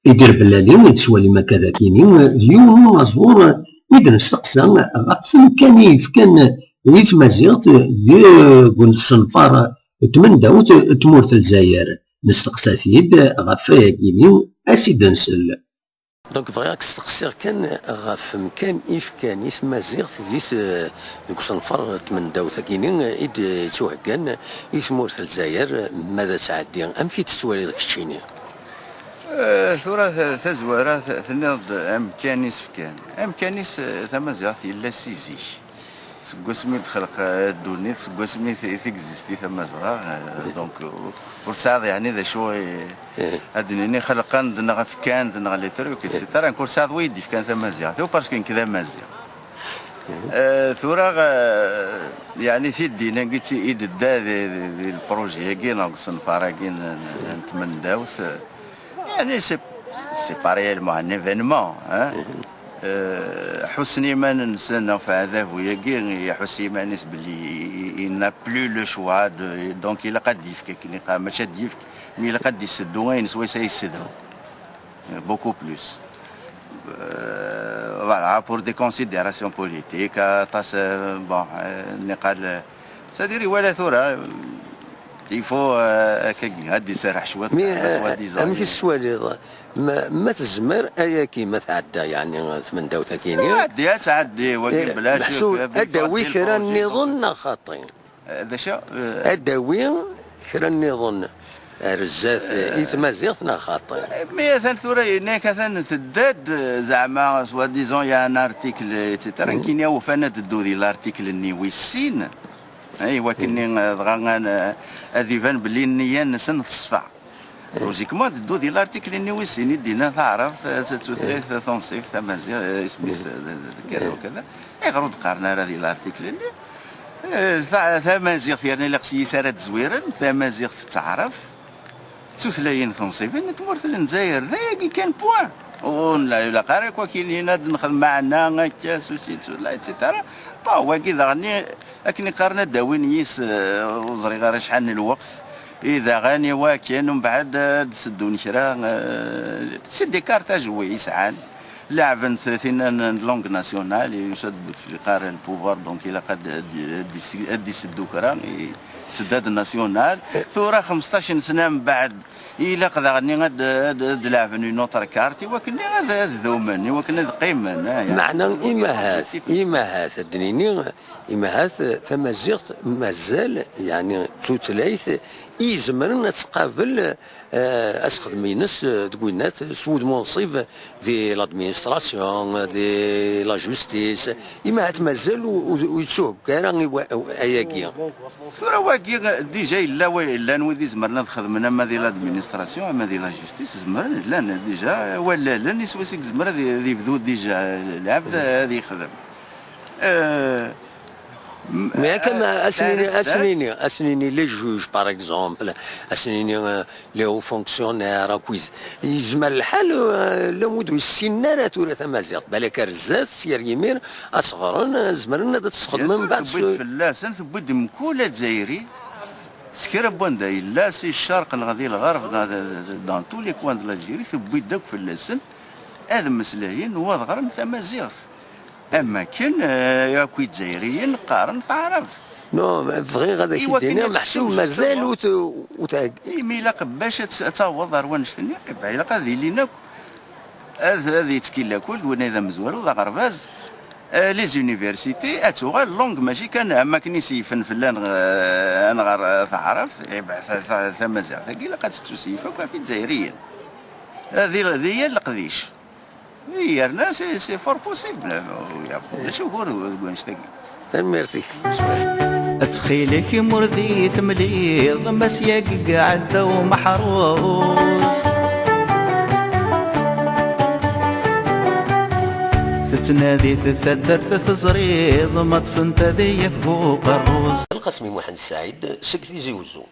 يدير بلالين يتسوى ما كذا كيني ديون مزور إذا نستقسى غف كان كان ذي تمازيغت ذي قلت الصنفار تمنداو تمورت الجزائر نستقسى فيد غف كيني أسيد نسل. دونك بغيت تستقسير كان غاف مكان كان مازيغت ديس دوك صنفر تمنداو ثاكينين إد توهكان مورت الجزائر ماذا تعدي أم في تسوالي داك الشيني؟ ثورة تزوارة ثنيض أمكانيس فكان أمكانيس ثمازيغت إلا سيزيش سكوسمي تخلق الدونيت سكوسمي تيكزيستي ثمازغا دونك ورساض يعني ذا شو أدنيني خلقان دنا غفكان دنا غلي تروك ترى نكون ساض ويدي فكان ثمازيغ ثو باسكو كذا مازيغ ثورة يعني في الدينا قلت إيد الدا البروجي كي ناقص نفارا كي نتمنداوث يعني سي با ريالمون ان ايفينمون حسن ايمان نسنا في هذا هو يا حسن ايمان بلي نا بلو لو شوا دونك الا قد يفك كي ماشي يفك مي الا قد يسدو وين سوا سيسدو بوكو بلوس فوالا بور دي كونسيديراسيون بوليتيك تاس بون نقال ساديري ولا ثوره يفو هادي سرح شويه ماشي السؤال ما تزمر ايا كيما تعدى يعني تمنداو ثاكيني تعدي وكيل بلاش محسوب اداوي كرا نظن خاطئ هذا شو اداوي كرا نظن رزاف يتمازيغ خاطئ مي ثان ثورة هناك ثان تداد زعما سوا ديزون يا ان ارتيكل ايتترا كاين وفانا تدو لارتيكل النيويسين ايوا كني دغا هذي فان بلي النيه نسن تصفى لوجيكمون تدو ديال لارتيكل النيويسين يدينا تعرف تثلث تنصيف ثمازيغ سميس كذا وكذا يغرد قارنا هذه لارتيكل ثمازيغ يعني لا خصي سارات زويرن ثمازيغ تعرف تثلاين تنصيفين تمرت للجزائر ذاك كان بوان ولا لا قارك وكاين هنا نخدم معنا هكا سوسيتو لا ايتترا با هو كي ضغني لكن قارنا داوين يس وزري غير شحال الوقت اذا غاني واكن ومن بعد تسدوني شرا سدي كارتاج هو يسعان لاعب ثلاثين لونغ ناسيونال يشد في قار البوفار دونك الى قد دي سدو كران سداد الناسيونال ثورة 15 سنه من بعد الى قد غني غاد لعبني نوتر كارتي وكني هذا ذومني وكني قيمه معنى إمهات الدنيني إمهات ثمازيغ مازال يعني توتلايث يزمرن تقابل اسخدمينس تقولنات سود منصب دي لادمينستراسيون دي لا جوستيس إمهات مازال ويتسوق كان اياكيا ثورة واكي ديجا الا نودي زمرنا نخدمنا ما دي لادمينستراسيون ما دي لا جوستيس زمرنا لا ديجا ولا لا نسواسيك زمر ذي بدو ديجا العبد هذه يخدم Mais comme assininer les juges par exemple, assininer les hauts fonctionnaires, يجمع الحال لمود السنارة تورا ثمازيغ بالك رزات سير يمير أصغرن زمرنا تستخدم من بعد فلاسن ثبت مكولة جزائري سكر بوندا إلا سي الشرق الغربي الغرب دان تو لي كوان دو الجيري ثبت داك فلاسن هذا مسلايين وضغرن ثمازيغ اما كان يا كوي جزائريين قارن تعرف نو فغي غادا كيدينا محسوب مازال مي لا باش تعوض روان شتني بعيلا قاضي لينا هذه تكيلا كل ونظام مزوار وذا غرباز لي زونيفرسيتي اتوغال لونغ ماشي كان ما كنيسي فن فلان انا غير تعرف يبعث ثمازيغ ثقيله قد تسيفك في الجزائريين هذه هي القديش هي الناس سي فور بوسيبل شو هو نشتاق ميرسي تخيلك مرضي ثمليض مسياق قاعد ومحروس تتنادي تثدر تثزريض ما تفنت ذي فوق الروس القسمي محمد السعيد سكتي زيوزو